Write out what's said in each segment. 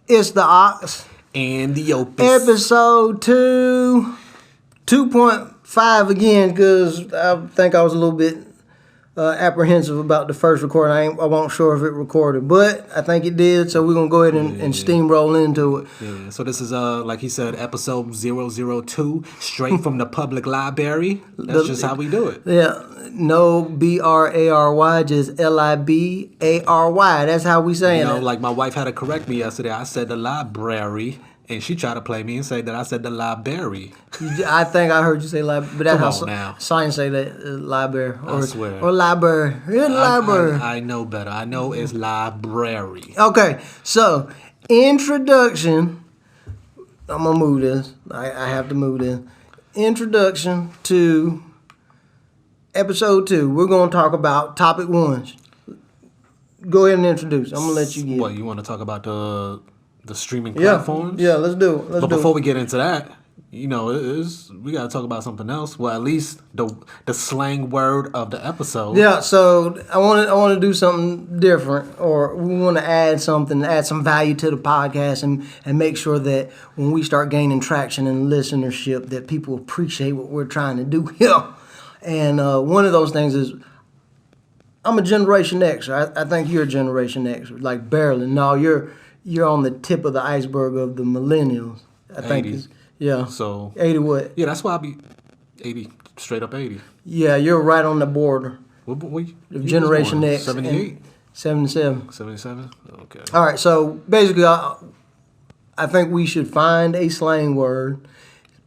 It's the Ox. And the Opus. Episode 2.5 again, because I think I was a little bit apprehensive about the first recording. I wasn't sure if it recorded, but I think it did, so we're going to go ahead and steamroll into it. Yeah, so this is, like he said, episode 002, straight from the public library. That's just how we do it. Yeah, no B-R-A-R-Y, just L-I-B-A-R-Y. That's how we saying it. Like my wife had to correct me yesterday. I said the library, and she tried to play me and say that I said the library. I think I heard you say library, but that's Come how on now. science say that, library. I swear. Or library. Library. I know better. I know it's library. Okay, so, introduction. I'm going to move this. I have to move this. Introduction to episode 2. We're going to talk about topic 1. Go ahead and introduce. I'm going to let you get. What, you want to talk about the streaming platforms? Yeah, let's do it. But before we get into that, we got to talk about something else. Well, at least the slang word of the episode. Yeah, so I want to do something different, or we want to add something, add some value to the podcast, and make sure that when we start gaining traction and listenership, that people appreciate what we're trying to do here. And one of those things is, I'm a Generation X. I think you're a Generation X, like barely. No, you're on the tip of the iceberg of the millennials. I think 80s. Yeah. So 80 what? Yeah, that's why I be 80, straight up 80. Yeah, you're right on the border. What Generation X. 78? 77. 77? Okay. All right, so basically, I think we should find a slang word,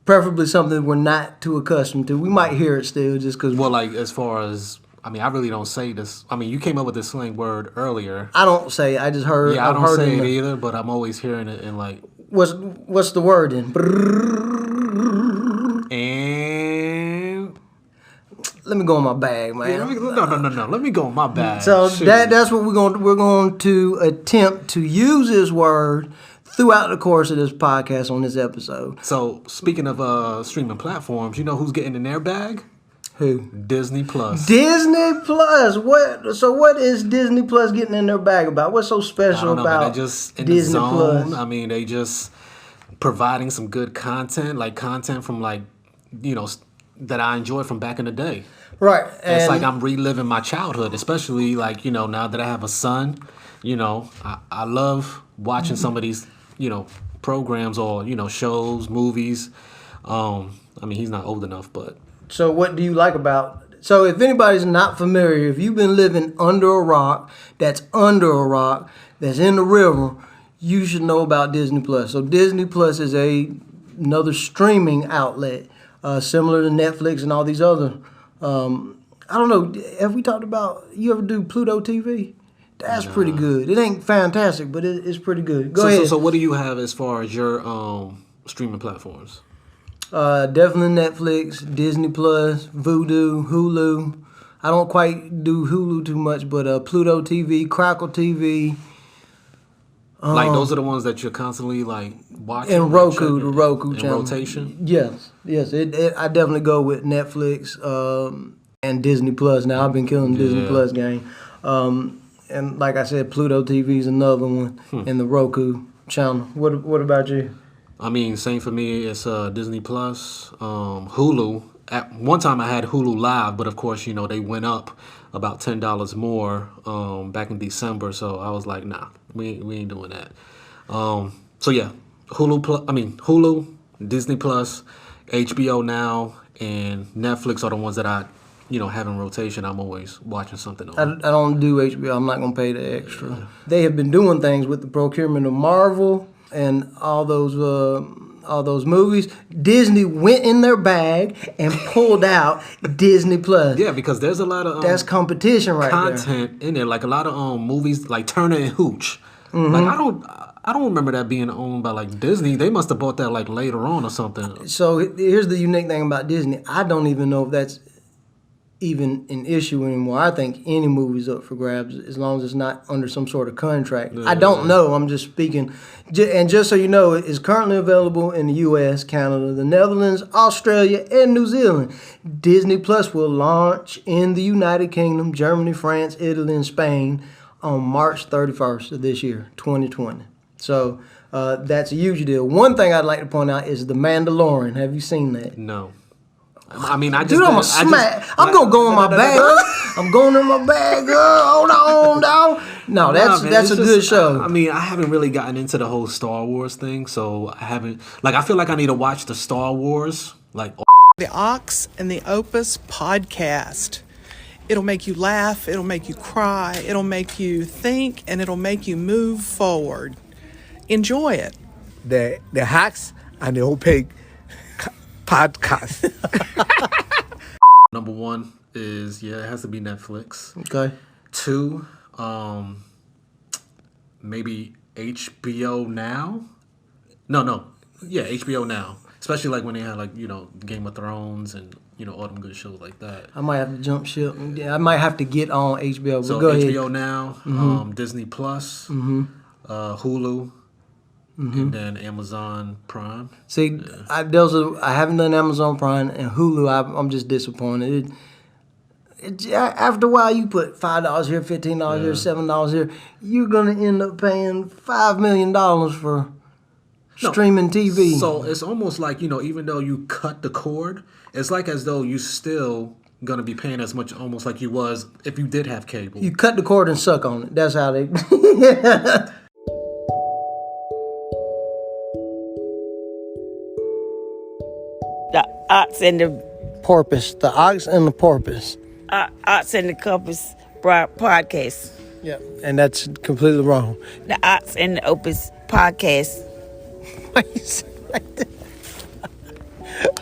preferably something we're not too accustomed to. We might hear it still just because. Well, like, as far as, I really don't say this. You came up with this slang word earlier. I don't say it. I just heard. Yeah, I don't say it in either, but I'm always hearing it in like. What's the word then? And let me go in my bag, man. Yeah, no. Let me go in my bag. So that's what we're going to attempt to use this word throughout the course of this podcast on this episode. So speaking of streaming platforms, you know who's getting in their bag? Who? Disney Plus. Disney Plus. What is Disney Plus getting in their bag about? What's so special about man, they just in Disney the zone. Plus? They just providing some good content, like content from that I enjoyed from back in the day. Right. And it's like I'm reliving my childhood, especially like, now that I have a son, I love watching some of these, programs or, shows, movies. He's not old enough, but. So what do you like about it? So if anybody's not familiar, if you've been living under a rock, that's in the river, you should know about Disney Plus. So Disney Plus is another streaming outlet, similar to Netflix and all these other. I don't know. Have we talked about? You ever do Pluto TV? That's pretty good. It ain't fantastic, but it's pretty good. Go ahead. So what do you have as far as your streaming platforms? Definitely Netflix, Disney Plus, Vudu, Hulu. I don't quite do Hulu too much, but Pluto TV, Crackle TV. Like those are the ones that you're constantly like watching. And Roku, the Roku in channel. Rotation. Yes. I definitely go with Netflix and Disney Plus. Now I've been killing the Disney Plus game, and like I said, Pluto TV is another one, and the Roku channel. What about you? Same for me. It's Disney Plus, Hulu. At one time, I had Hulu Live, but of course, they went up about $10 more back in December. So I was like, nah, we ain't doing that. So yeah, Hulu, Disney Plus, HBO Now, and Netflix are the ones that I, have in rotation. I'm always watching something on. I don't do HBO. I'm not gonna pay the extra. Yeah. They have been doing things with the procurement of Marvel and all those movies. Disney went in their bag and pulled out Disney Plus. Yeah, because there's a lot of that's competition right content there. In there, like a lot of movies like Turner and Hooch. Mm-hmm. Like I don't remember that being owned by like Disney. They must have bought that like later on or something. So here's the unique thing about Disney. I don't even know if that's even an issue anymore. I think any movie's up for grabs as long as it's not under some sort of contract. Yeah. I don't know. I'm just speaking. And just so you know, it is currently available in the U.S., Canada, the Netherlands, Australia, and New Zealand. Disney Plus will launch in the United Kingdom, Germany, France, Italy, and Spain on March 31st of this year, 2020. So that's a huge deal. One thing I'd like to point out is The Mandalorian. Have you seen that? No. I mean, I just... Dude, I'm gonna smack. I'm gonna go in my bag. I'm going in my bag, girl. Hold on, dog. No, that's a good show. I mean, I haven't really gotten into the whole Star Wars thing, so I haven't... Like, I feel like I need to watch the Star Wars, like... The Ox and the Opus podcast. It'll make you laugh, it'll make you cry, it'll make you think, and it'll make you move forward. Enjoy it. The Hacks and the Opaque podcast. Number one is, it has to be Netflix. Okay. 2, maybe HBO Now. No. Yeah, HBO Now. Especially like when they had like, Game of Thrones and, all them good shows like that. I might have to jump ship. Yeah, I might have to get on HBO. But So go HBO ahead. Now, Disney Plus, Hulu, and then Amazon Prime. See, I haven't done Amazon Prime and Hulu. I'm just disappointed. After a while, you put $5 here, $15 here, $7 here. You're gonna end up paying $5 million for streaming TV. So it's almost like, even though you cut the cord, it's like as though you still gonna be paying as much almost like you was if you did have cable. You cut the cord and suck on it. That's how they. The Ox and the Porpoise, the ox and the porpoise. Ox and the Compass podcast. Yeah, and that's completely wrong. The Ox and the Opus podcast. Why you sound like that?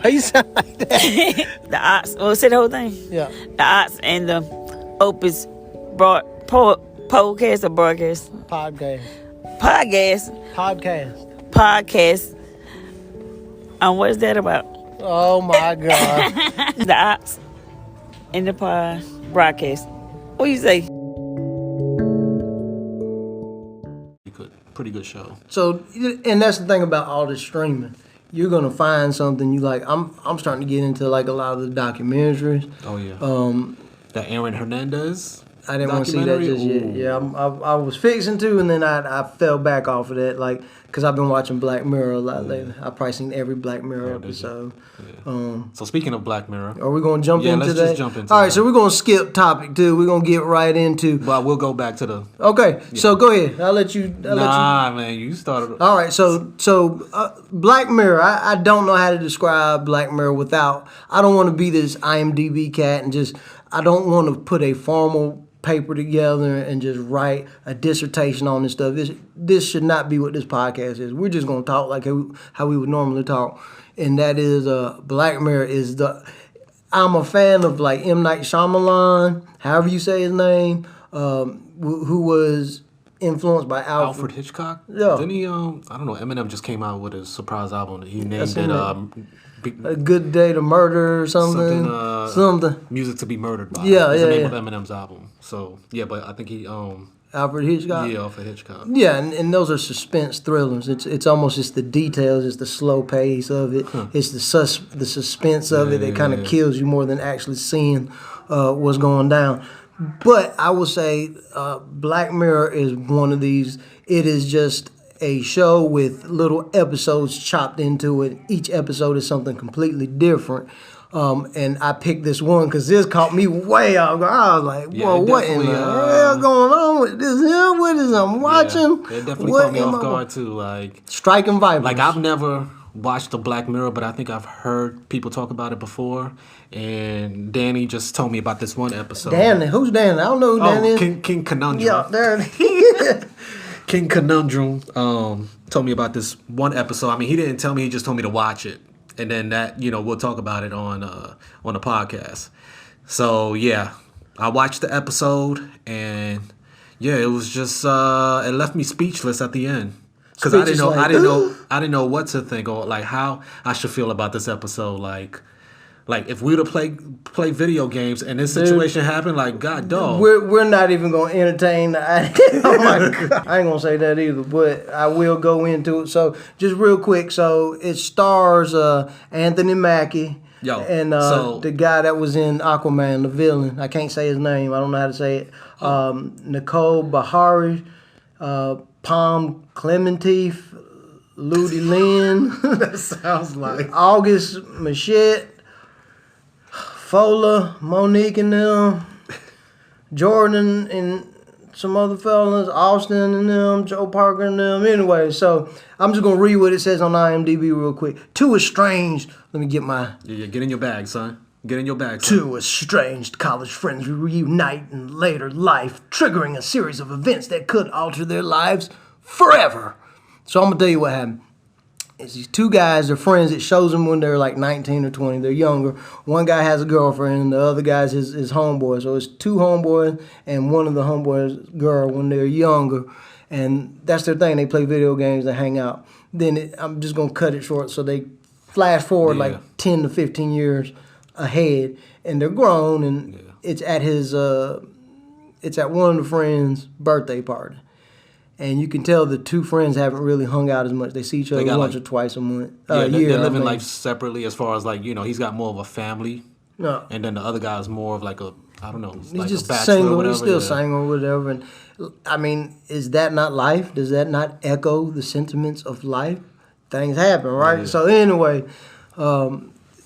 Why you sound like that? The Ox. Well, say the whole thing. Yeah. The Ox and the Opus podcast or broadcast. Podcast. Podcast. What is that about? Oh my God. The Ox and the broadcast. What you say? Pretty good show. So, and that's the thing about all this streaming. You're gonna find something you like. I'm starting to get into like a lot of the documentaries. Oh yeah. That Aaron Hernandez. I didn't want to see that just yet. Yeah, I was fixing to, and then I fell back off of that, like, because I've been watching Black Mirror a lot lately. I've probably seen every Black Mirror episode. Yeah. So speaking of Black Mirror, are we going to jump into let's that? just jump into All right, that. so we're going to skip topic 2. We're going to get right into. But we'll go back to the. Okay, so go ahead. I'll let you. Man, you started. All right, so Black Mirror. I don't know how to describe Black Mirror without. I don't want to be this IMDb cat and just. I don't want to put a formal paper together and just write a dissertation on this stuff. This should not be what this podcast is. We're just gonna talk like how we would normally talk, and that is Black Mirror is the. I'm a fan of like M. Night Shyamalan, however you say his name, who was influenced by Alfred Hitchcock. Yeah. Didn't he? I don't know. Eminem just came out with a surprise album. He named it. A Good Day to Murder or something. Music to be Murdered by. Yeah, It's the name yeah. of Eminem's album. So yeah, but I think he Alfred Hitchcock. Yeah, Alfred Hitchcock. Yeah, and those are suspense thrillers. It's almost just the details, it's the slow pace of it, it's the suspense of it that kind of kills you more than actually seeing what's going down. But I would say Black Mirror is one of these. It is just a show with little episodes chopped into it. Each episode is something completely different. And I picked this one because this caught me way off guard. I was like, whoa, what in the hell going on with this here? What is I'm watching? Yeah, it definitely caught me off guard too. Like Striking Vipers. Like I've never watched the Black Mirror, but I think I've heard people talk about it before. And Danny just told me about this one episode. Danny? Who's Danny? I don't know who Danny is. King Conundrum. Yeah, there it is. King Conundrum told me about this one episode. I mean, he didn't tell me; he just told me to watch it, and then that we'll talk about it on the podcast. So yeah, I watched the episode, and it was just it left me speechless at the end because I didn't know what to think or like how I should feel about this episode. Like if we were to play video games and this situation happened, like God dog. We're not even gonna entertain the idea. Oh my God. I ain't gonna say that either, but I will go into it. So just real quick, so it stars Anthony Mackie and the guy that was in Aquaman, the villain. I can't say his name. I don't know how to say it. Nicole Bahari Palm Clementif, Ludi Lynn, That sounds like. August Machette, Fola, Monique and them, Jordan and some other fellas, Austin and them, Joe Parker and them. Anyway, so I'm just going to read what it says on IMDb real quick. Two estranged, let me get my... Yeah, get in your bag, son. Get in your bag, son. Two estranged college friends reunite in later life, triggering a series of events that could alter their lives forever. So I'm going to tell you what happened. It's these two guys, they're friends. It shows them when they're like 19 or 20. They're younger. One guy has a girlfriend, and the other guy's his homeboy. So it's two homeboys and one of the homeboys' girl when they're younger. And that's their thing. They play video games, they hang out. Then I'm just going to cut it short. So they flash forward like 10 to 15 years ahead, and they're grown, and it's at it's at one of the friends' birthday party. And you can tell the two friends haven't really hung out as much. They see each other once or twice a month. They're living life separately as far as like, he's got more of a family. No. And then the other guy's more of like a, I don't know, He's like just a bachelor single. or whatever. He's still single or whatever. And I mean, is that not life? Does that not echo the sentiments of life? Things happen, right? Yeah. So anyway,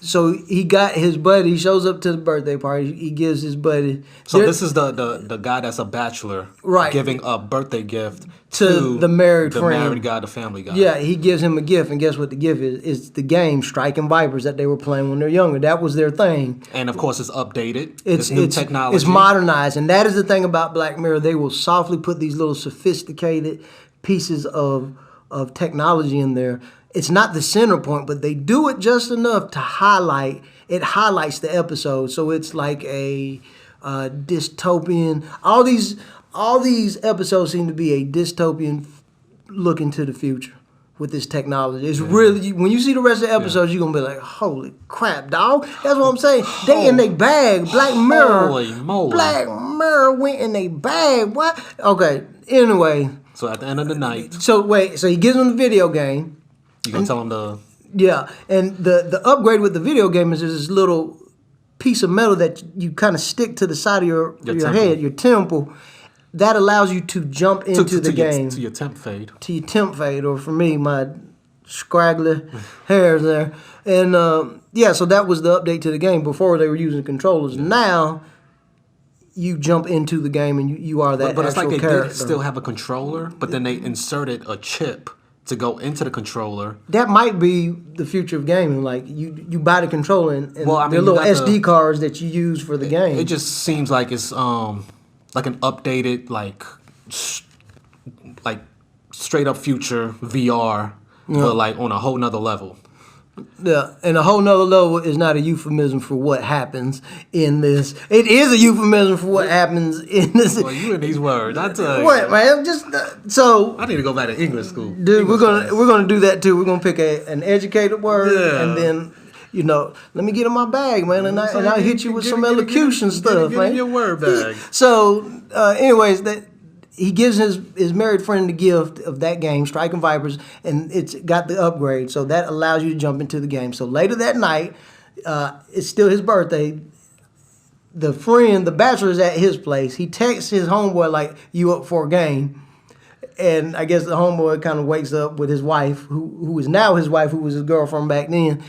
so he got his buddy. He shows up to the birthday party. He gives his buddy. So this is the guy that's a bachelor, right, giving a birthday gift to the married friend. The married guy, the family guy. Yeah, he gives him a gift, and guess what the gift is? It's the game Striking Vipers that they were playing when they're younger. That was their thing. And of course, it's updated. It's new technology. It's modernized, and that is the thing about Black Mirror. They will softly put these little sophisticated pieces of technology in there. It's not the center point, but they do it just enough to highlight. It highlights the episode, so it's like a dystopian. All these episodes seem to be a dystopian look into the future with this technology. It's really, when you see the rest of the episodes, you're gonna be like, "Holy crap, dog!" That's what I'm saying. They in their bag. Black Mirror. Holy moly. Black Mirror went in their bag. What? Okay. Anyway. So at the end of the night, So he gives them the video game. you gonna tell him to. Yeah, and the upgrade with the video game is there's this little piece of metal that you kind of stick to the side of your head, your temple, that allows you to jump into the game. To your temp fade. To your temp fade, or for me, my scraggly hairs there. And so that was the update to the game. Before they were using controllers. Now you jump into the game and you are that But it's like they character. did still have a controller, but then they inserted a chip to go into the controller. That might be the future of gaming. Like you buy the controller and Well, I mean, they're little you got SD cards that you use for the game. It just seems like it's like an updated like straight up future VR, but like on a whole nother level. Yeah, and a whole nother level is not a euphemism for what happens in this. It is a euphemism for what happens in this. Well, you and these words, I tell you. What, man? Just so. I need to go back to English school. Dude, we're gonna do that too. We're gonna pick an educated word, and then let me get in my bag, man, and I'll hit you with some elocution stuff, get man. in your word bag. So, anyways, he gives his married friend the gift of that game, Striking Vipers, and it's got the upgrade, so that allows you to jump into the game. So later that night, it's still his birthday. The friend, the bachelor, is at his place. He texts his homeboy like, "You up for a game?" And I guess the homeboy kind of wakes up with his wife, who is now his wife, who was his girlfriend back then.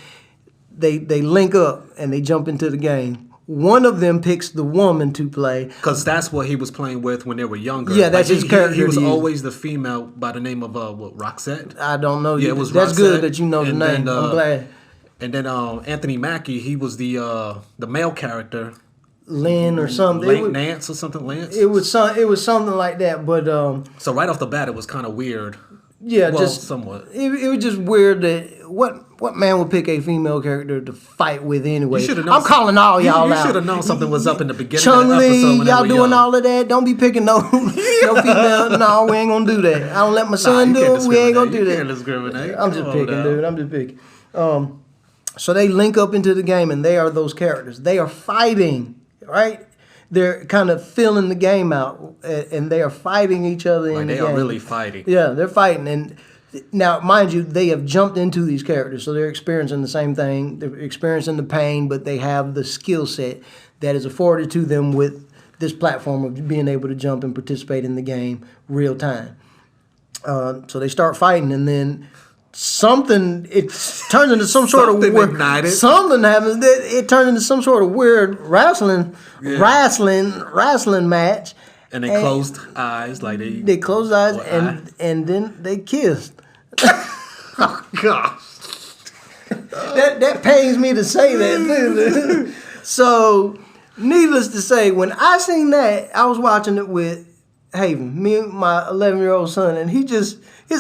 They link up and they jump into the game. One of them picks the woman to play. Because that's what he was playing with when they were younger. Yeah, that's his character. He was to use. always the female by the name of, Roxette? I don't know. Yeah, it was That's Roxette. good that you know the And name. then, I'm glad. And then Anthony Mackie, he was the male character. Lynn or something. Lance or something, Lance? It was something like that. But So right off the bat, it was kind of weird. yeah, Well, just somewhat. It was just weird that what man would pick a female character to fight with anyway. You should have known. I'm calling all y'all You out. should have known something was up in the beginning Chung of the episode. Lee, when they y'all were doing young. all of that. Don't be picking no female. No, we ain't gonna do that. I don't let my son you do can't it. We ain't gonna do You that. can't discriminate. I'm just Come on picking, now. dude. I'm just picking. So they link up into the game, and they are those characters. They are fighting, right? They're kind of filling the game out, and they are fighting each other in the They game. are really fighting. Yeah, they're fighting, and now, mind you, they have jumped into these characters, so they're experiencing the same thing. They're experiencing the pain, but they have the skill set that is afforded to them with this platform of being able to jump and participate in the game real time. So they start fighting, and then it turns into some sort of Something weird, ignited. something happens. It turns into some sort of weird wrestling match. And they closed eyes like They closed eyes Or and then they kissed. oh gosh. That pains me to say that too. So, needless to say, when I seen that, I was watching it with Haven, me and my 11-year-old son, and his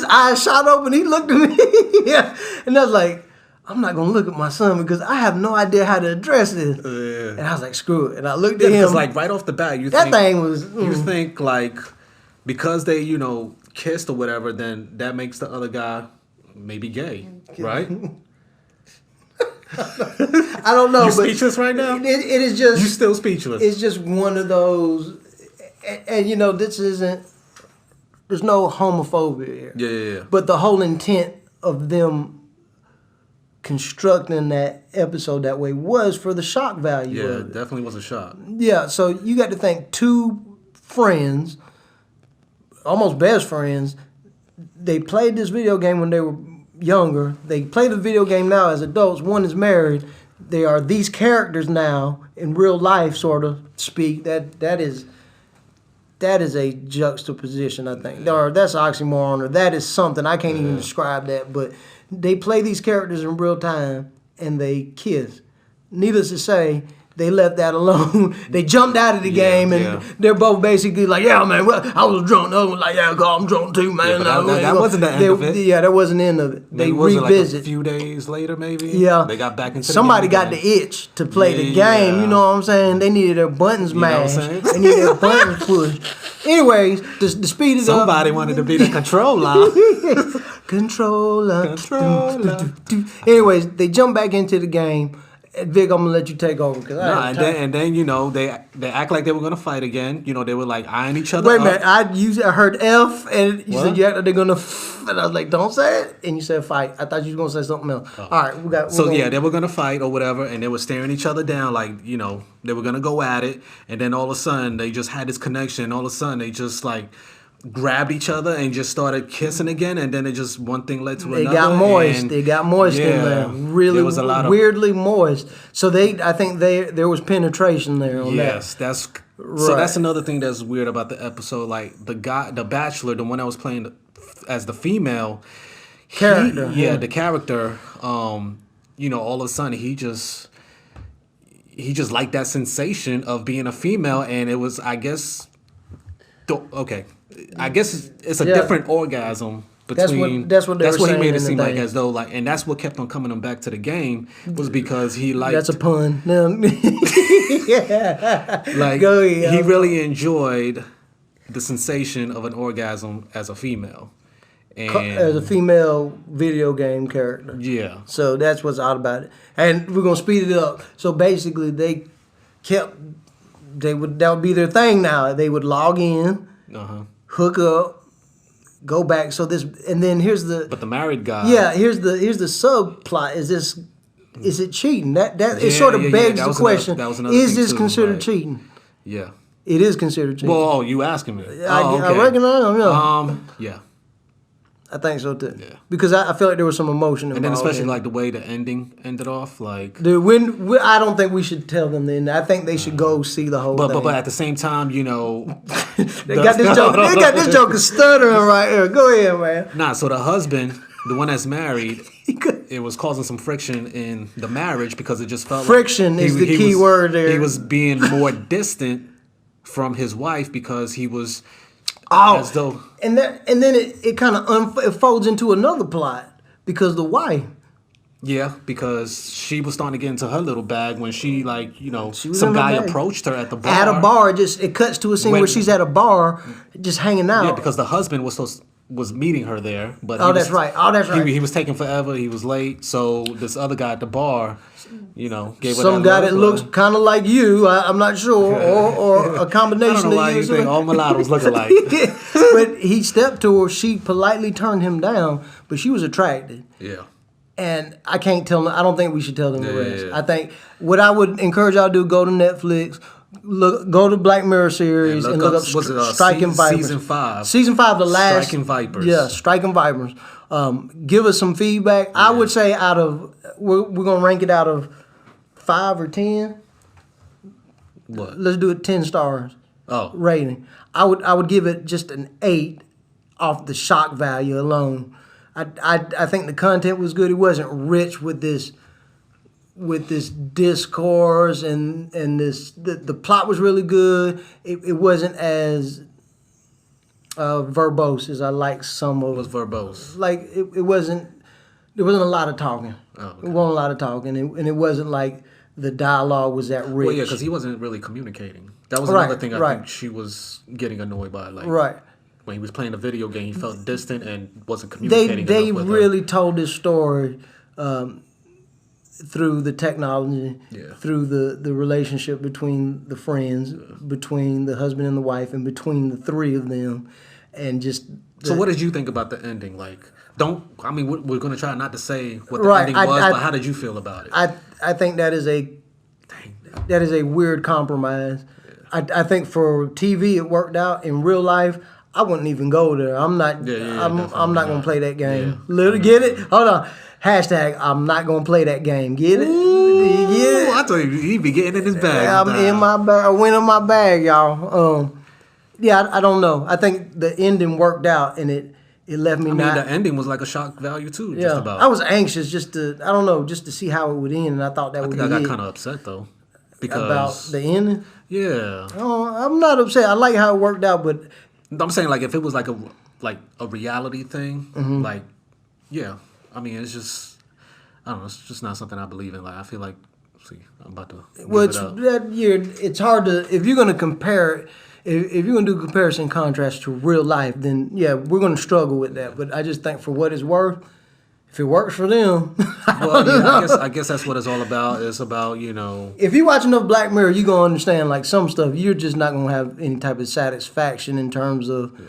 eyes shot open. He looked at me, yeah, and I was like, I'm not gonna look at my son because I have no idea how to address this. Yeah. And I was like, screw it. And I looked at him. Because like right off the bat, you think you think like because they kissed or whatever, then that makes the other guy maybe gay, right? I don't know. You but speechless right now? It is just You still speechless? It's just one of those, and this isn't. There's no homophobia here. Yeah. But the whole intent of them constructing that episode that way was for the shock value. Yeah, of it. definitely was a shock. Yeah, so you got to think two friends, almost best friends. They played this video game when they were younger. They play the video game now as adults. One is married. They are these characters now in real life, sort of speak. That is a juxtaposition, I think. Or that's oxymoron, or that is something. I can't even describe that. But they play these characters in real time, and they kiss. Needless to say, they left that alone. They jumped out of the game, and they're both basically like, yeah, man, well, I was drunk. The other one like, yeah, God, I'm drunk too, man. Yeah, but that wasn't the end of it. Yeah, that wasn't the end of it. They Maybe was it revisit. like a few days later, maybe? Yeah. They got back into Somebody the game got again. the itch to play the game. Yeah. You know what I'm saying? They needed their buttons know what I'm mashed. saying? They needed their buttons pushed. Anyways, the speed is up. Somebody wanted to be the controller. Controller. Controller. Anyways, they jump back into the game. Vic, I'm gonna let you take over because And then they act like they were gonna fight again. They were like eyeing each other. Wait a up. minute, I heard F and you What? said you act like they're gonna and I was like, don't say it, and you said fight. I thought you was gonna say something else. All right, They were gonna fight or whatever, and they were staring each other down like they were gonna go at it, and then all of a sudden they just had this connection. All of a sudden they just like grabbed each other and just started kissing again, and then one thing led to They another. got moist. and They got moist in there. Really there was a lot of weirdly moist. So I think there was penetration there on yes, that. so that's another thing that's weird about the episode. Like the bachelor, the one that was playing as the female Character. the character. All of a sudden he just liked that sensation of being a female, and it was, I guess, it's a different orgasm between. That's what he made made it seem like, as though and that's what kept on coming him back to the game, was because he liked. That's a pun. No. Yeah. Like Go ahead. he really enjoyed the sensation of an orgasm as a female, and As a female video game character. yeah, So that's what's odd about it. And we're gonna speed it up. So basically that would be their thing now. They would log in, hook up, go back. So and then here's but the married guy, here's the subplot. Is it cheating? It sort of begs the question. Is this considered cheating? Yeah. It is considered cheating. Well, you asking me? I recognize them, yeah. Yeah. I think so too. Yeah. Because I feel like there was some emotion involved. And then especially in it. like the way the ending ended off, like. Dude, I don't think we should tell them the end. I think they should go see the whole thing. But at the same time, They got this joke. They got this joke stuttering right here. Go ahead, man. Nah, so the husband, the one that's married, it was causing some friction in the marriage because it just felt Friction like is the key word there. He was being more distant from his wife because he was as though. And then it kind of it folds into another plot because the wife. Yeah, because she was starting to get into her little bag when she was some in her guy bag. approached her at the bar. At a bar, it cuts to a scene where she's at a bar, just hanging out. Yeah, because the husband was meeting her there, but That's right. He was taking forever. He was late, so this other guy at the bar, gave her Some that guy look, that looks kind of like you. I'm not sure, or a combination I don't know why of you think all mulattoes look alike. But he stepped to her. She politely turned him down, but she was attracted. Yeah. And I can't tell them. I don't think we should tell them the Yeah, rest. yeah. I think what I would encourage y'all to do: go to Netflix, go to Black Mirror series and look up Striking Vipers. Season 5. Season 5, the last. Striking Vipers. Yeah, Striking Vipers. Give us some feedback. I would say we're going to rank it out of 5 or 10. What? Let's do it 10 stars. Oh. Rating. I would give it just an 8 off the shock value alone. I think the content was good. It wasn't rich with this discourse and this the plot was really good. It wasn't as verbose as I like some of. It was verbose. Like it wasn't. There wasn't a lot of talking. Oh, okay. It wasn't a lot of talking, and it wasn't like the dialogue was that rich. Well, yeah, because he wasn't really communicating. That was Right, another thing I right. think she was getting annoyed by. Like, Right. when he was playing a video game, he felt distant and wasn't communicating. They enough with her. really told this story through the technology, Yeah. through the relationship between the friends, between the husband and the wife, and between the three of them, and just. So what did you think about the ending? Like, we're going to try not to say what the Right, ending was, but how did you feel about it? I think that is a weird compromise. I think for TV it worked out. In real life, I wouldn't even go there. I'm not. I'm not gonna play that game. Yeah. Literally, get it? Hold on. Hashtag. I'm not gonna play that game. Get it? Ooh, I thought he'd be getting in his bag. I'm in my bag. I went in my bag, y'all. Yeah, I don't know. I think the ending worked out, and it left me. The ending was like a shock value too. Yeah, Just about. I was anxious just to see how it would end, and I thought that would be I got it. kind of upset though, because About the ending. yeah. Oh, I'm not upset. I like how it worked out, but I'm saying like if it was like a reality thing, Mm-hmm. like yeah. I mean, it's just I don't know. It's just not something I believe in. Like I feel like, I'm about to. well, give it's it up. it's hard to if you're gonna compare. If you're gonna do comparison and contrast to real life, then yeah, we're gonna struggle with that. But I just think for what it's worth, if it works for them, Well, yeah, I guess that's what it's all about. It's about if you watch enough Black Mirror, you're gonna understand like some stuff. You're just not gonna have any type of satisfaction in terms of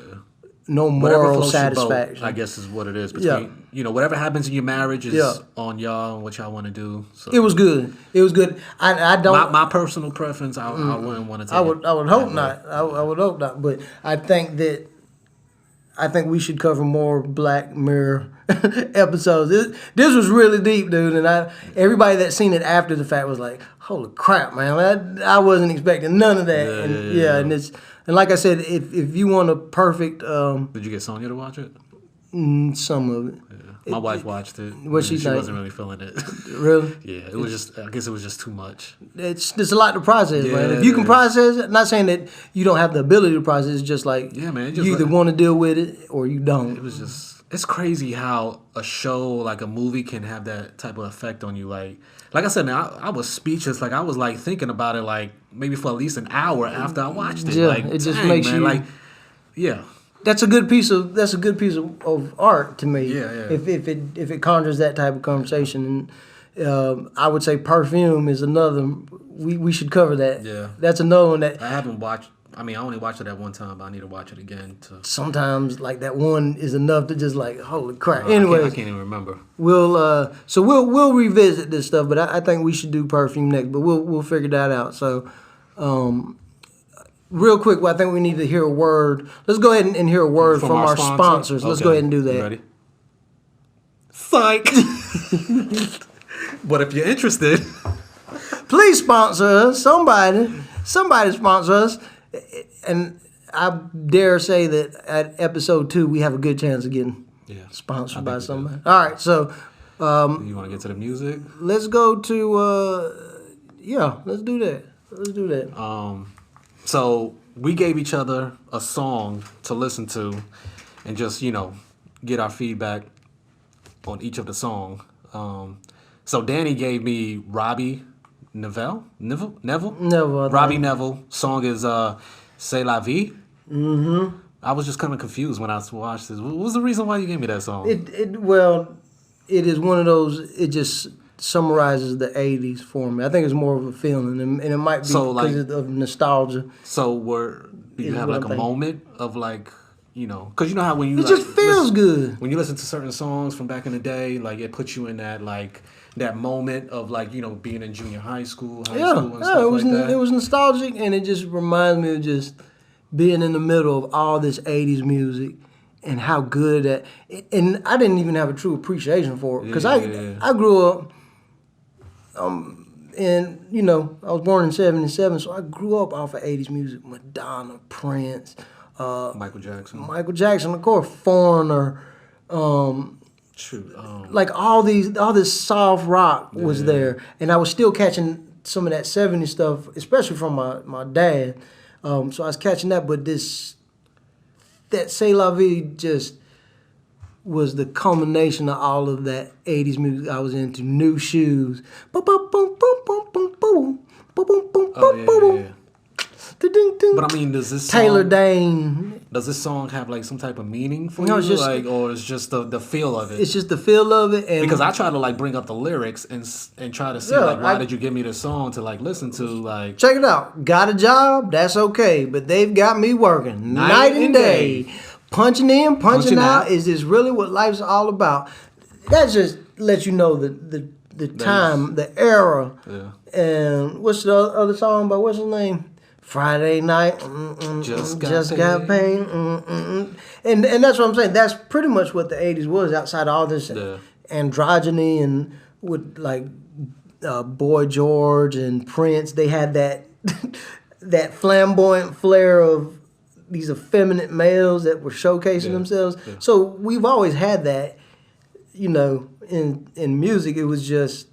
no whatever moral floats your boat, satisfaction. I guess is what it is. Between whatever happens in your marriage is Yeah. on y'all and what y'all want to do. So It was good. It was good. I don't. my personal preference. I wouldn't want to take. I would hope that not. way. I would hope not. But I think we should cover more Black Mirror episodes. This was really deep, dude. And everybody that seen it after the fact was like, "Holy crap, man! I wasn't expecting none of that." And like I said, if you want a perfect, Did you get Sonya to watch it? some of it, My wife watched it. What she she think? wasn't really feeling it. really, Yeah, it was just. I guess it was just too much. it's a lot to process, man. Yeah, If you can it is. process it, not saying that you don't have the ability to process. It's just like Yeah, man, it just you either like- want to deal with it or you don't. It was just. It's crazy how a show like a movie can have that type of effect on you. Like I said, man, I was speechless. Like I was like thinking about it like maybe for at least an hour after I watched it. Yeah, like it just dang, makes man, you- like yeah. That's a good piece of art to me. Yeah, yeah. If it conjures that type of conversation, and I would say Perfume is another. We should cover that. Yeah. That's another one that I haven't watched. I mean, I only watched it at one time, but I need to watch it again. sometimes like that one is enough to just like holy crap. I Anyways, can't even remember. we'll revisit this stuff, but I think we should do Perfume next. But we'll figure that out. So. Real quick, I think we need to hear a word. Let's go ahead and hear a word from our sponsor? sponsors. Let's Okay. go ahead and do that. You ready? Psych. But if you're interested, Please sponsor us. Somebody sponsor us. And I dare say that at episode 2, we have a good chance of getting sponsored by somebody. All right, so you want to get to the music? let's go to, let's do that. Let's do that. So we gave each other a song to listen to, and just get our feedback on each of the song. So Danny gave me Robbie Neville. Robbie Neville. Song is "C'est la vie." Mm-hmm. I was just kind of confused when I watched this. What was the reason why you gave me that song? It is one of those. It just summarizes the '80s for me. I think it's more of a feeling, and it might be So, like- because of nostalgia. So do you Is have what like I'm a thinking. moment of like you know, because you know how when you It just feels good. when you listen to certain songs from back in the day, like it puts you in that like that moment of like, you know, being in junior high school, and Yeah, stuff it was like that. it was nostalgic, and it just reminds me of just being in the middle of all this '80s music and how good that. And I didn't even have a true appreciation for it because I grew up. And you know, I was born in '77, so I grew up off of '80s music: Madonna, Prince, Michael Jackson, of course, Foreigner. Like all this soft rock was there, and I was still catching some of that '70s stuff, especially from my dad. So I was catching that, but that C'est La Vie just was the culmination of all of that '80s music I was into. New Shoes, boom, boom, boom, boom, boom, boom, boom, boom, boom, boom, boom, boom. But I mean, does this Taylor song, Dane? does this song have like some type of meaning for No, you, it's just- like, or it's just the feel of it? It's just the feel of it, and Because I try to like bring up the lyrics and try to see like why did you give me this song to like listen to, like. check it out. Got a job? That's okay, but they've got me working night and day. Punching in, punching out. Is this really what life's all about? That just lets you know the time, the era. Yeah. And what's the other song by what's his name? Friday night, Just got paid. And that's what I'm saying. That's pretty much what the '80s was. Outside all this androgyny and with like Boy George and Prince, they had that that flamboyant flair of these effeminate males that were showcasing themselves. Yeah. So we've always had that, you know, in music. It was just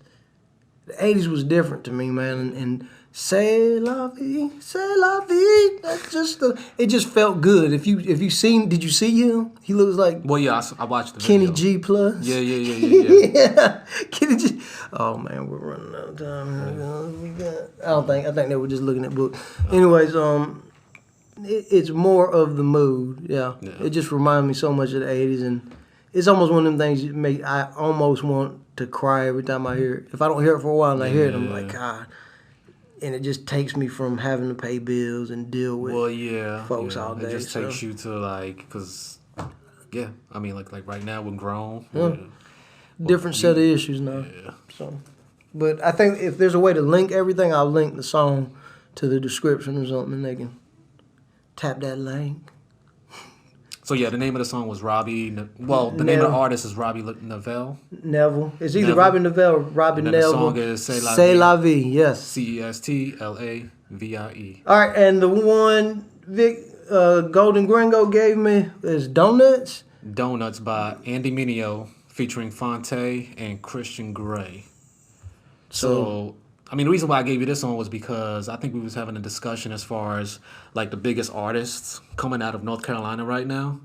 the '80s was different to me, man, and C'est la vie, c'est la vie. That's just it just felt good. If you seen, did you see him? He looks like Well, yeah, I watched the Kenny video. G plus. Yeah. Yeah, Kenny G. Oh man, we're running out of time. I think they were just looking at books. Anyways, it's more of the mood. Yeah. It just reminds me so much of the '80s, and it's almost one of them things that make I almost want to cry every time I hear it. If I don't hear it for a while and I hear it, I'm like, God. And it just takes me from having to pay bills and deal with folks all day. It just takes you to like, because, I mean, like right now we're grown. Different set of issues now. Yeah. So, but I think if there's a way to link everything, I'll link the song to the description or something, and they can tap that link. So yeah, the name of the song was Robbie. Well, the name of the artist is Robbie Neville. Neville. It's either Robbie Neville or Robbie and Neville. The song is C'est La Vie. Yes. CESTLAVIE. All right, and the one Vic Golden Gringo gave me is Donuts. Donuts by Andy Mineo featuring Fonte and Christian Grey. So I mean, the reason why I gave you this song was because I think we was having a discussion as far as like the biggest artists coming out of North Carolina right now,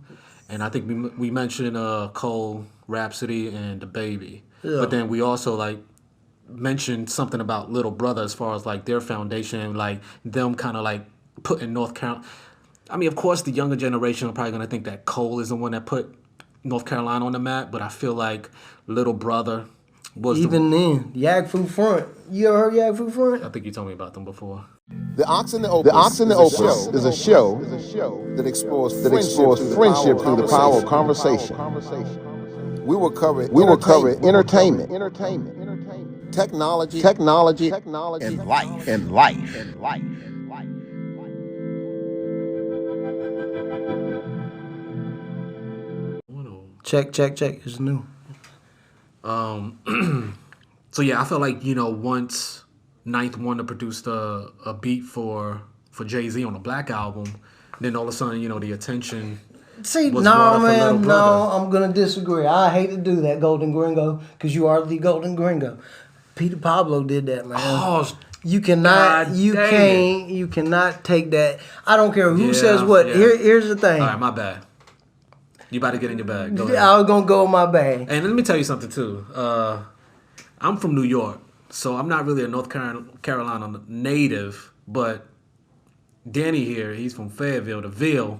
and I think we mentioned Cole, Rhapsody, and The Baby, but then we also like mentioned something about Little Brother as far as like their foundation, like them kind of like putting North Carolina. I mean, of course, the younger generation are probably gonna think that Cole is the one that put North Carolina on the map, but I feel like Little Brother. Even then, Yag Fu Front. You ever heard Yag Fu Front? I think you told me about them before. The Ox and the Opus is a show that explores friendship through the power of conversation. We will cover entertainment, technology, and life. Check. It's new. So yeah, I felt like, you know, once Ninth Wonder produced a beat for Jay-Z on a Black album, then all of a sudden, you know, the attention. See, was no, brought up for Little man, Brother. I'm gonna disagree. I hate to do that, Golden Gringo, because you are the Golden Gringo. Peter Pablo did that, man. Oh, you cannot, God you dang can't, you cannot take that. I don't care who says what. Yeah. Here's the thing. All right, my bad. You about to get in your bag. Go ahead. I was gonna go in my bag. And let me tell you something too. I'm from New York, so I'm not really a North Carolina native, but Danny here, he's from Fayetteville, the Ville.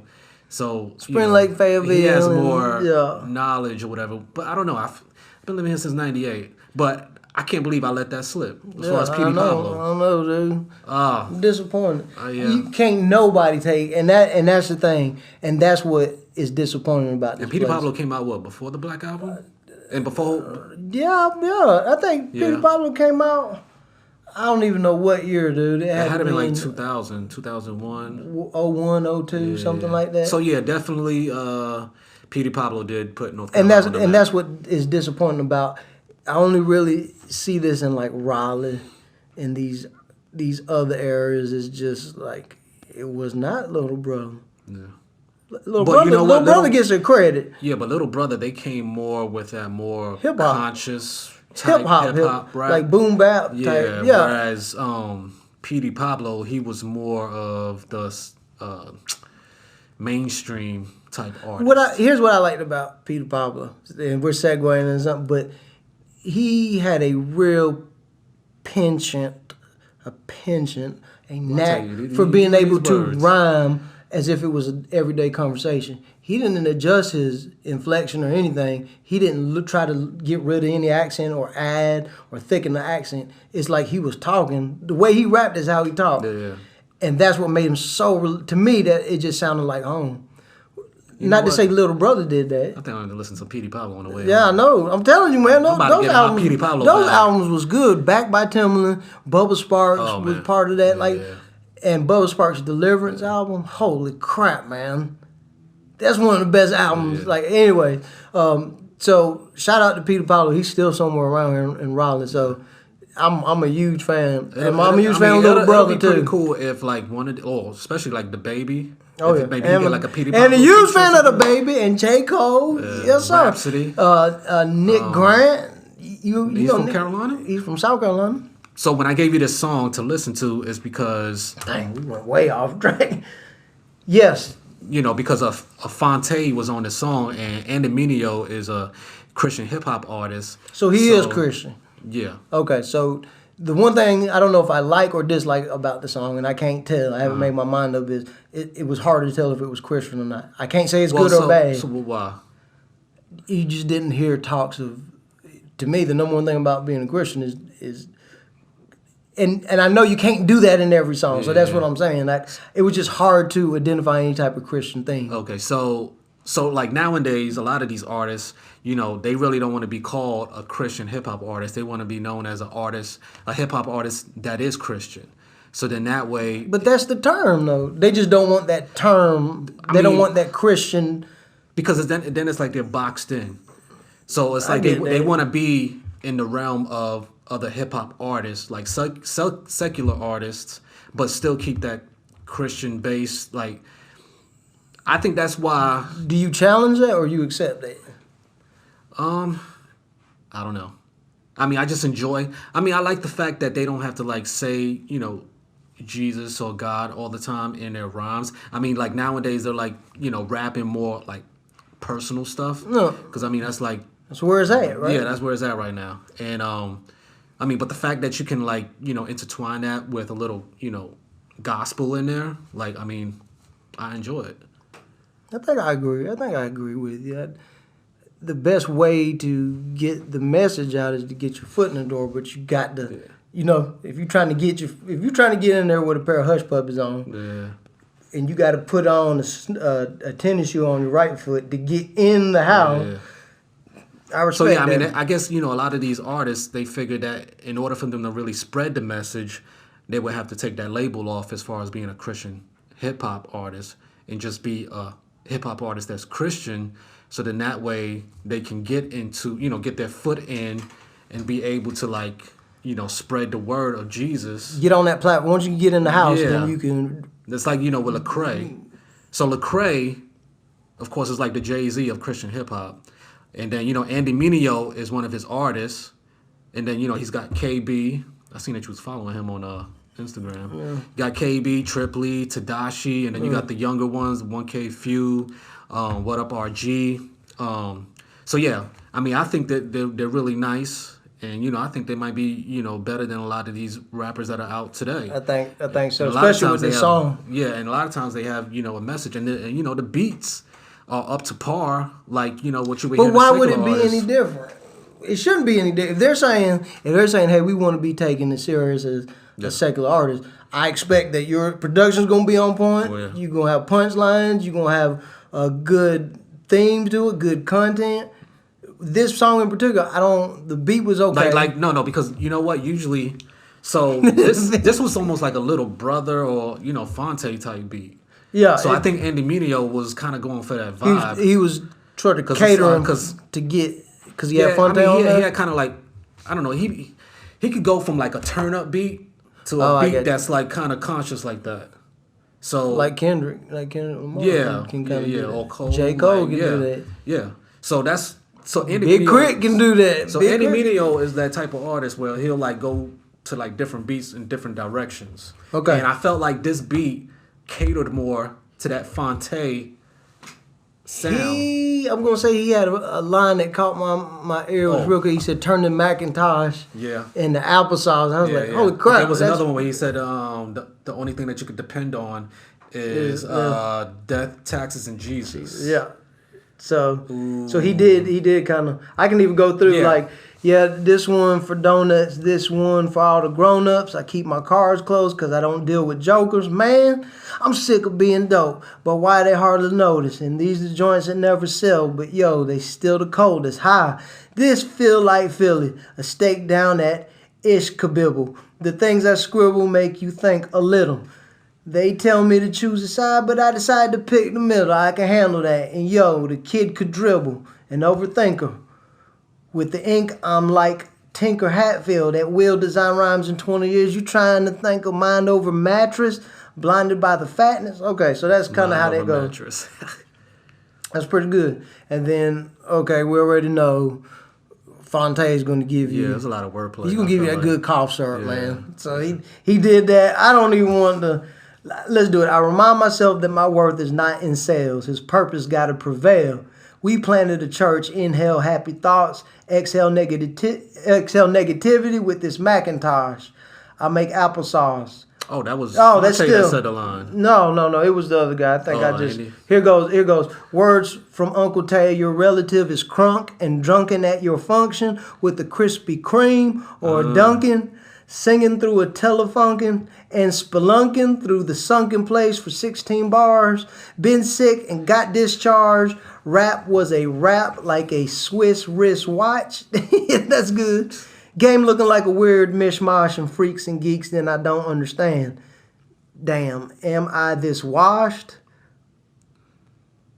So Spring Lake, Fayetteville. He has more knowledge or whatever. But I don't know. I've been living here since '98. But I can't believe I let that slip. As Yeah, far as I Petey know, Pablo. I know, dude. I'm disappointed. Yeah. You can't nobody take, and that's the thing, and that's what is disappointing about this And Petey place. Pablo came out before the Black Album, and before. Yeah. I think Yeah. Petey Pablo came out. I don't even know what year, dude. It It had to been been like 2000, 2001. 01, 02, something like that. So yeah, definitely. Petey Pablo did put North and Carolina on the map. that's what is disappointing about. I only really see this in like Raleigh, in these other areas. It's just like it was not Little Brother. Yeah. Little But Brother, you know Little what? Brother Little- gets their credit. Yeah, but Little Brother, they came more with that more Hip-hop. conscious type Hip hop, rap. like boom bap Yeah, type. Yeah, whereas Petey Pablo, he was more of the mainstream type artist. Here's what I liked about Peter Pablo, and we're segueing into something, but he had a real penchant, a knack you, for being these able to words. rhyme as if it was an everyday conversation. He didn't adjust his inflection or anything. He didn't try to get rid of any accent or add or thicken the accent. It's like he was talking. The way he rapped is how he talked. Yeah. And that's what made him so, to me, that it just sounded like home. Not to what? say Little Brother did that. I think I'm going to listen to Petey Pablo on the way. Yeah, I home. know. I'm telling you, man. I'm about to Those get my albums, Petey Pablo those back. albums was good. Backed by Timbaland, Bubba Sparks Oh, was man. part of that. Yeah. And Bubba Sparks' Deliverance album. Holy crap, man! That's one of the best albums. Yeah. Like anyway, so shout out to Peter Pablo. He's still somewhere around here in Raleigh. So I'm a huge fan. And I'm a huge fan of Little Brother it'd be pretty too. cool if like one of especially like the Baby. Oh if yeah, maybe you get like a Petey and Pablo a huge feature or fan of the something. Baby and J. Cole. Yes, sir. Rhapsody. Nick Grant. You He's know from Nick- Carolina? He's from South Carolina. So when I gave you this song to listen to is because Dang, we went way off track. Yes. because a Fonte was on the song and Andy Mineo is a Christian hip hop artist. So he is Christian. Yeah. Okay, so the one thing I don't know if I like or dislike about the song, and I can't tell, I haven't made my mind up, is it was hard to tell if it was Christian or not. I can't say it's good or bad. So why? You just didn't hear talks of. To me, the number one thing about being a Christian is. And I know you can't do that in every song, so that's what I'm saying. That it was just hard to identify any type of Christian thing. Okay, so like nowadays, a lot of these artists, they really don't want to be called a Christian hip hop artist. They want to be known as a hip hop artist that is Christian. So then that way, But that's the term, though. They just don't want that term. They don't mean- want that Christian. because then it's like they're boxed in. So it's like get they that. want to be in the realm of other hip hop artists, like secular artists, but still keep that Christian base. Like, I think that's why. Do you challenge that or you accept that? I don't know. I mean, I just enjoy. I mean, I like the fact that they don't have to like say, Jesus or God all the time in their rhymes. I mean, like nowadays they're like, rapping more like personal stuff. No. Because I mean, that's like, That's where it's at, right? yeah, that's where it's at right now. And I mean, but the fact that you can like, intertwine that with a little, gospel in there, like, I mean, I enjoy it. I think I agree with you. The best way to get the message out is to get your foot in the door, but you got to, if you're trying to get in there with a pair of hush puppies on, Yeah. and you got to put on a tennis shoe on your right foot to get in the house. Yeah. I respect So yeah, I mean, that. I guess a lot of these artists, they figured that in order for them to really spread the message, they would have to take that label off as far as being a Christian hip hop artist and just be a hip hop artist that's Christian. So then that way they can get into get their foot in and be able to like spread the word of Jesus. Get on that platform. Once you get in the house, Yeah. then you can. It's like with Lecrae. So Lecrae, of course, is like the Jay-Z of Christian hip hop. And then, Andy Mineo is one of his artists. And then, he's got KB. I seen that you was following him on Instagram. Yeah. Got KB, Triply, Tadashi, and then you got the younger ones, 1K Few, What Up RG. So yeah, I mean, I think that they're really nice. And, I think they might be, better than a lot of these rappers that are out today. I think so, And a lot of especially times with they this have- song. Yeah, and a lot of times they have, a message. And, the beats are up to par, like, what you would hear But in why a would it secular be artist. any different? it shouldn't be any different. If they're saying, hey, we want to be taken as serious as a secular artist, I expect that your production's gonna be on point. Oh, yeah. You're gonna have punchlines. You're gonna have a good theme to it, good content. This song in particular, the beat was okay. No, because you know what? Usually, so this was almost like a Little Brother or Fonte type beat. Yeah. So I think Andy Mineo was kind of going for that vibe. He was trying to cater because he had Fonte on he there. had kind of like, I don't know. He could go from like a turn up beat to a beat that's like kind of conscious like that. So like Kendrick Lamar. Yeah, can kinda do that. Or Cole. J. Cole can do that. Yeah. So Andy Big Mineo, Crit can do that. So Andy Mineo is that type of artist where he'll like go to like different beats in different directions. Okay. And I felt like this beat catered more to that Fonte sound. I'm gonna say he had a line that caught my ear. Was real good. He said, "Turn the Macintosh into applesauce." I was like, "Holy crap!" There was another one where he said, "The only thing that you could depend on is death, taxes, and Jesus." Yeah. So he did kind of. I can even go through this one for donuts, this one for all the grown-ups. I keep my cards closed because I don't deal with jokers. Man, I'm sick of being dope, but why they hardly notice? And these the joints that never sell, but yo, they still the coldest. Hi, this feel like Philly, a steak down at Ishkabibble. The things I scribble make you think a little. They tell me to choose a side, but I decide to pick the middle. I can handle that. And yo, the kid could dribble, an overthinker. With the ink, I'm like Tinker Hatfield. That will design rhymes in 20 years. You trying to think of mind over mattress, blinded by the fatness? Okay, so that's kind of how that goes. That's pretty good. And then, okay, we already know Fonte is going to give you. Yeah, there's a lot of wordplay. He's going to give you that good cough syrup, man. So he did that. I don't even want to. Let's do it. I remind myself that my worth is not in sales. His purpose got to prevail. We planted a church, inhale happy thoughts, exhale negativity with this Macintosh. I make applesauce. Oh, that was. That's still. That said the line. No. It was the other guy. I think Andy. Here goes. Words from Uncle Tay. Your relative is crunk and drunken at your function with the Krispy Kreme or Dunkin'. Singing through a telefunken and spelunking through the sunken place for 16 bars. Been sick and got discharged. Rap was a rap like a Swiss wristwatch. That's good. Game looking like a weird mishmash and freaks and geeks that I don't understand. Damn, am I this washed?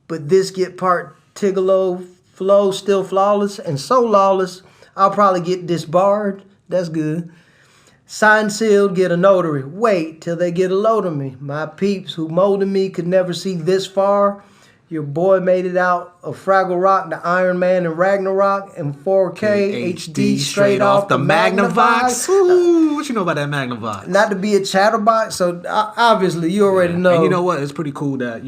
But this get part Tigolo flow still flawless and so lawless, I'll probably get disbarred. That's good. Signed, sealed, get a notary. Wait till they get a load of me. My peeps who molded me could never see this far. Your boy made it out of Fraggle Rock, the Iron Man, and Ragnarok, and 4K HD straight off the Magnavox. Ooh, what you know about that Magnavox? Not to be a chatterbox, so obviously you already know. And you know what? It's pretty cool that,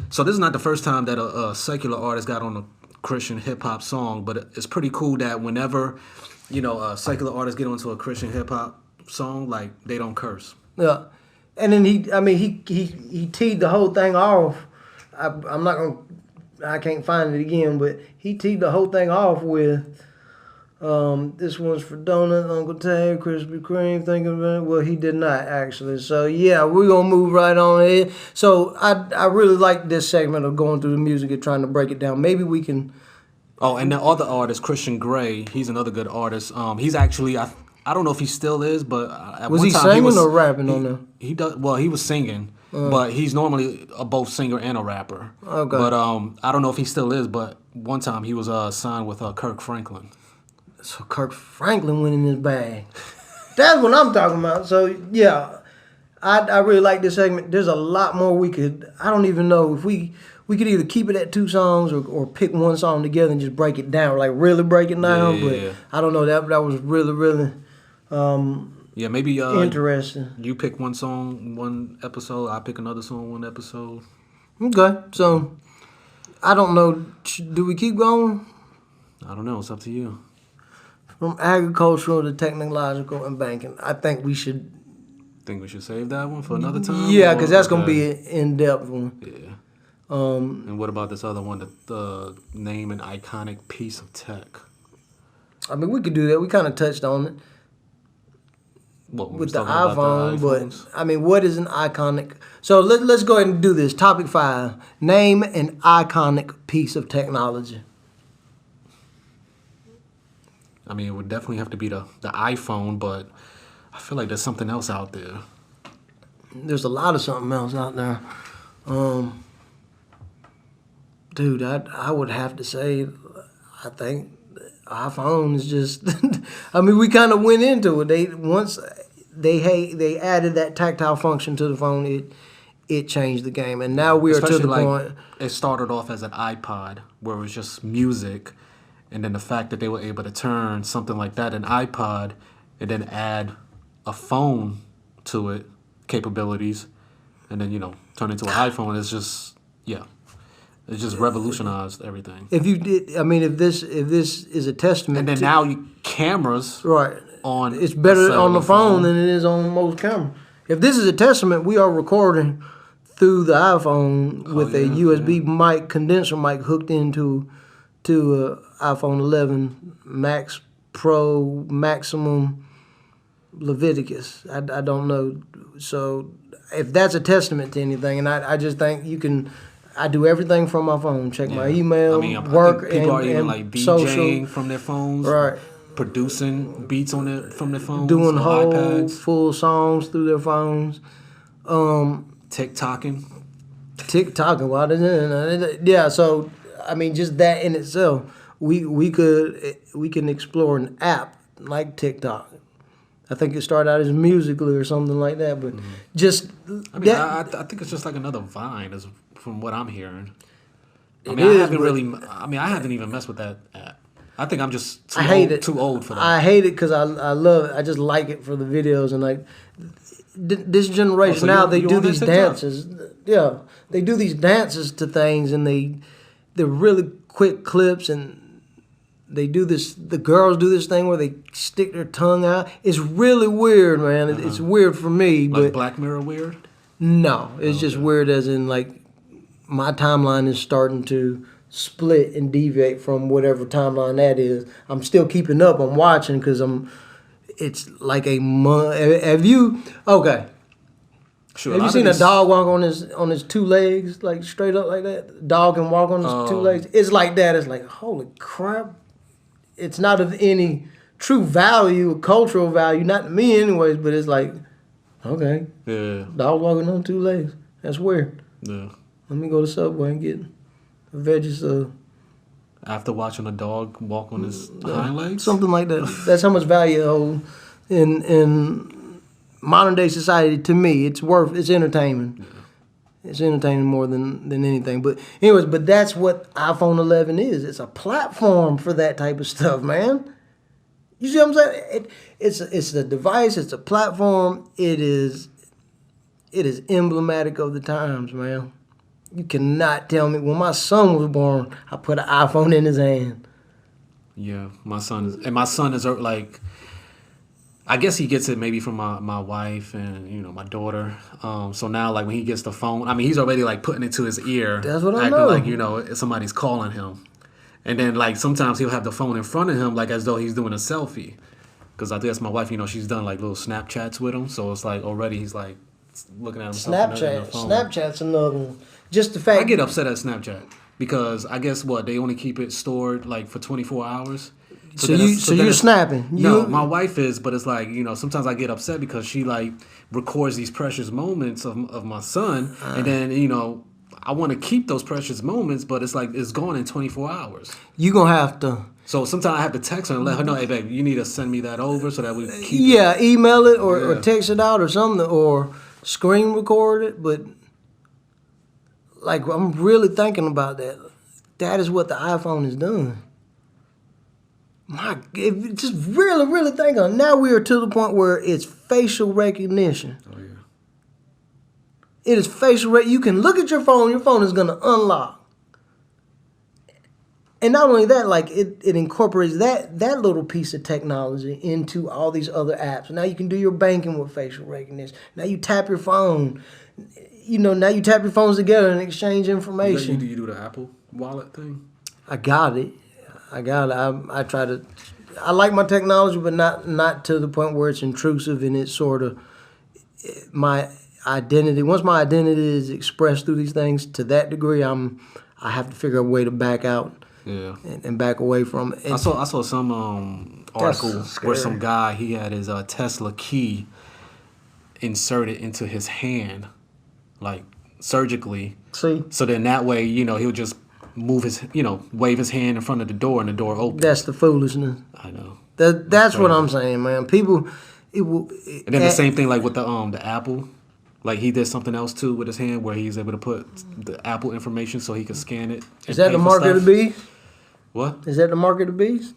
so this is not the first time that a secular artist got on a Christian hip-hop song, but it's pretty cool that whenever secular artists get onto a Christian hip hop song, like they don't curse. Yeah, and then he teed the whole thing off. I can't find it again, but he teed the whole thing off with, this one's for Donut, Uncle Tay, Krispy Kreme, thinking about it. Well, he did not actually. So yeah, we're gonna move right on ahead. So I really like this segment of going through the music and trying to break it down. Maybe we can. Oh, and the other artist, Christian Grey, he's another good artist. He's actually, I don't know if he still is, but at was one he time singing he was or rapping on there? He does. Well, he was singing, but he's normally both singer and a rapper. Okay. But I don't know if he still is. But one time he was signed with Kirk Franklin. So Kirk Franklin went in his bag. That's what I'm talking about. So yeah, I really like this segment. There's a lot more we could. I don't even know if we could either keep it at 2 songs or pick one song together and just break it down, like really break it down. Yeah. But I don't know, that was really maybe interesting. You pick one song, one episode. I pick another song, one episode. Okay, so I don't know. Do we keep going? I don't know. It's up to you. From agricultural to technological and banking, I think we should. Think we should save that one for another time? Yeah, because that's gonna be an in-depth one. Yeah. And what about this other one, the name an iconic piece of tech? I mean, we could do that. We kind of touched on it What, we with was the talking about iPhone, the but iPhones? I mean, what is an iconic? So let's go ahead and do this. Topic 5: name an iconic piece of technology. I mean, it would definitely have to be the iPhone, but I feel like there's something else out there. There's a lot of something else out there. Dude, I would have to say, I think iPhone is just. I mean, we kind of went into it. Once they added that tactile function to the phone, it changed the game, and now we are to Especially the like point. it started off as an iPod where it was just music, and then the fact that they were able to turn something like that, an iPod, and then add a phone to it, capabilities, and then turn it into an iPhone. It's just it just revolutionized everything. If you did, I mean, if this is a testament, And then to, now cameras right, on it's better a on the cellular phone than it is on most cameras. If this is a testament, we are recording through the iPhone with a USB mic, condenser mic hooked into iPhone 11 Max Pro Maximum Leviticus. I don't know. So if that's a testament to anything, and I just think you can. I do everything from my phone. Check my email, I mean, work, I think people and, are even and like DJing social. from their phones, Right. Producing beats from their phones, Doing or whole iPads, full songs through their phones. TikToking. TikTok and what is it? Yeah, so I mean, just that in itself, we can explore an app like TikTok. I think it started out as Musical.ly or something like that, but just I mean, that. I think it's just like another Vine, is from what I'm hearing. I It mean, is, I haven't but- really. I mean, I haven't even messed with that app. I think I'm just I hate it. too old for that. I hate it because I love it. I just like it for the videos and like this generation Oh, so now you- they you do on that these TikTok? dances. Yeah, they do these dances to things and they're really quick clips and they do this. The girls do this thing where they stick their tongue out. It's really weird, man. It's weird for me, Like but Black Mirror weird. no, it's just weird as in like my timeline is starting to split and deviate from whatever timeline that is. I'm still keeping up. I'm watching because it's like a month. Have you? Okay. Sure. Have you seen a dog walk on his two legs, like straight up like that? Dog can walk on his two legs. It's like that. It's like, holy crap. It's not of any true value, cultural value, not to me anyways, but it's like, okay, Yeah. dog walking on two legs. That's weird. Yeah. Let me go to Subway and get a veggie sub. After watching a dog walk on his hind legs. Something like that. That's how much value it holds in modern day society. To me, it's entertainment. It's entertaining more than anything. But anyways, that's what iPhone 11 is. It's a platform for that type of stuff, man. You see what I'm saying? It's a device. It's a platform. It is emblematic of the times, man. You cannot tell me. When my son was born, I put an iPhone in his hand. Yeah, my son is like, I guess he gets it maybe from my wife and my daughter. So now like when he gets the phone, I mean he's already like putting it to his ear. That's what I acting know. like somebody's calling him, and then like sometimes he'll have the phone in front of him like as though he's doing a selfie. Because I guess my wife, she's done like little Snapchats with him, so it's like already he's like looking at himself in the phone. Snapchat's another one. Just the fact I get upset at Snapchat because I guess they only keep it stored like for 24 hours. So then you're it's- snapping. No, You- my wife is, but it's like sometimes I get upset because she like records these precious moments of my son, and then I want to keep those precious moments, but it's like it's gone in 24 hours. You gonna have to. So sometimes I have to text her and let her know, hey babe, you need to send me that over so that we keep it. Yeah, email it or Yeah. text it out or something or screen record it. But like I'm really thinking about that. That is what the iPhone has done. Just really, really think on it. Now we are to the point where it's facial recognition. Oh yeah. It is facial. You can look at your phone. Your phone is gonna unlock. And not only that, like it incorporates that little piece of technology into all these other apps. Now you can do your banking with facial recognition. Now you tap your phone. Now you tap your phones together and exchange information. You do the Apple Wallet thing? I got it. I try to. I like my technology, but not to the point where it's intrusive and it's sort of my identity. Once my identity is expressed through these things to that degree, I have to figure a way to back out. Yeah. And back away from it. I saw some article where some guy, he had his Tesla key inserted into his hand, like surgically. See? So then that way, he'll just move his, wave his hand in front of the door and the door opens. That's the foolishness. I know. That's what I'm saying, man. People, and then the same thing like with the Apple. Like he did something else too with his hand where he's able to put the Apple information so he can scan it. Is that the mark of the beast? What? Is that the mark of the beast?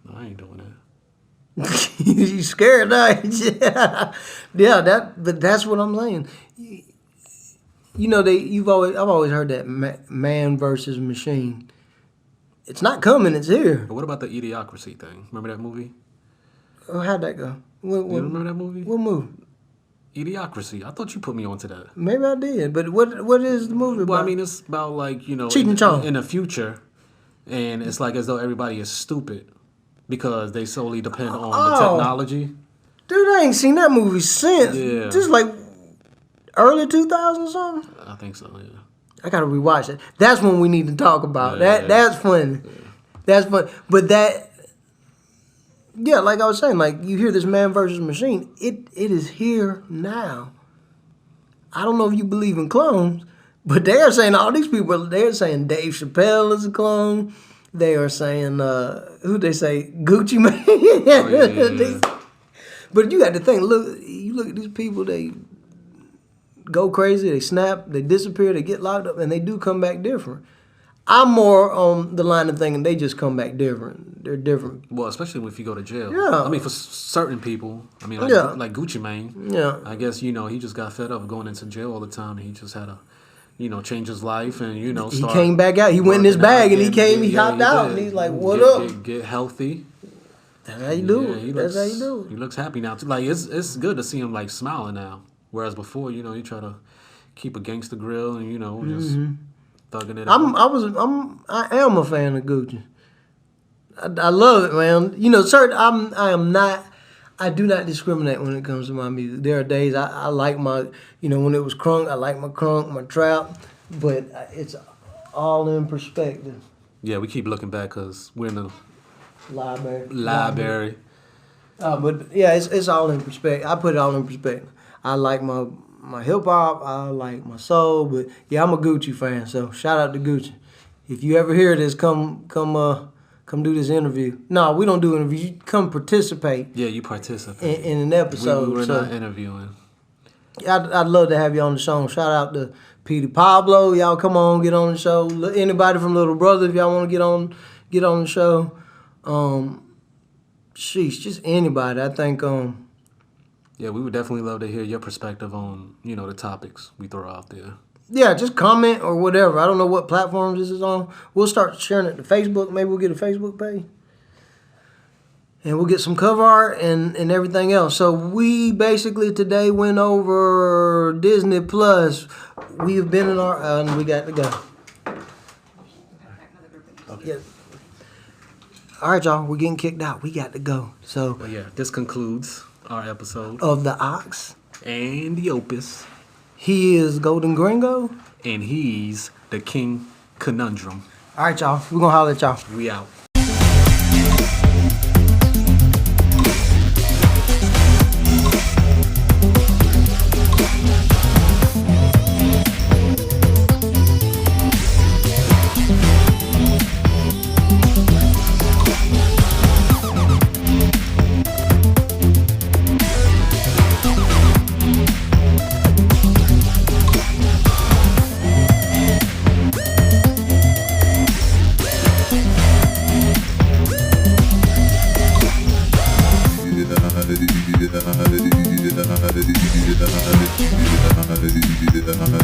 No, I ain't doing that. You scared, ain't you? Yeah, but that's what I'm saying. I've always heard that man versus machine. It's not coming, it's here. But what about the Idiocracy thing? Remember that movie? Oh, how'd that go? You remember that movie? What movie? Idiocracy. I thought you put me onto that. Maybe I did, but what is the movie about? Well, I mean, it's about like, Cheech Chong. in the future, and it's like as though everybody is stupid because they solely depend on the technology. Dude, I ain't seen that movie since. Yeah. Just like early 2000s or something. I think so, yeah. I gotta rewatch it. That's when we need to talk about. Yeah. That's funny. Yeah. That's fun. But yeah, like I was saying, like you hear this man versus machine, it is here now. I don't know if you believe in clones, but they are saying all these people, they're saying Dave Chappelle is a clone. They are saying, who they say, Gucci Mane. Yeah. But you got to think, you look at these people, they go crazy, they snap, they disappear, they get locked up, and they do come back different. I'm more on the line of thinking they just come back different. They're different. Well, especially if you go to jail. Yeah. I mean, for certain people, I mean, like Gucci Mane. Yeah. I guess, he just got fed up going into jail all the time, and he just had to, change his life and, He came back out. He went in his bag, and he hopped out, and he's like, what up? Get healthy. That's how you do it. That's how you do it. He looks happy now, too. Like, it's good to see him, like, smiling now. Whereas before, you try to keep a gangster grill and, just thugging it out. I am a fan of Gucci. I love it, man. I do not discriminate when it comes to my music. There are days I like my, when it was crunk, I like my crunk, my trap, but it's all in perspective. Yeah, we keep looking back because we're in the library. But yeah, it's all in perspective. I put it all in perspective. I like my hip hop, I like my soul, but yeah, I'm a Gucci fan. So shout out to Gucci. If you ever hear this, come do this interview. No, we don't do interviews. You come participate. Yeah, you participate in an episode. We're not interviewing. I'd love to have you on the show. Shout out to Petey Pablo. Y'all come on, get on the show. Anybody from Little Brother, if y'all want to get on the show. Just anybody. I think. Yeah, we would definitely love to hear your perspective on the topics we throw out there. Yeah, just comment or whatever. I don't know what platforms this is on. We'll start sharing it to Facebook. Maybe we'll get a Facebook page. And we'll get some cover art and everything else. So we basically today went over Disney Plus. We have been in our... and we got to go. Okay. Yeah. All right, y'all. We're getting kicked out. We got to go. So... Well, yeah, this concludes our episode. Of the Ox. And the Opus. He is Golden Gringo. And he's the King Conundrum. All right, y'all. We're going to holler at y'all. We out.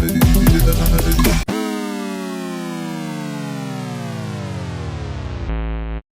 Yeah.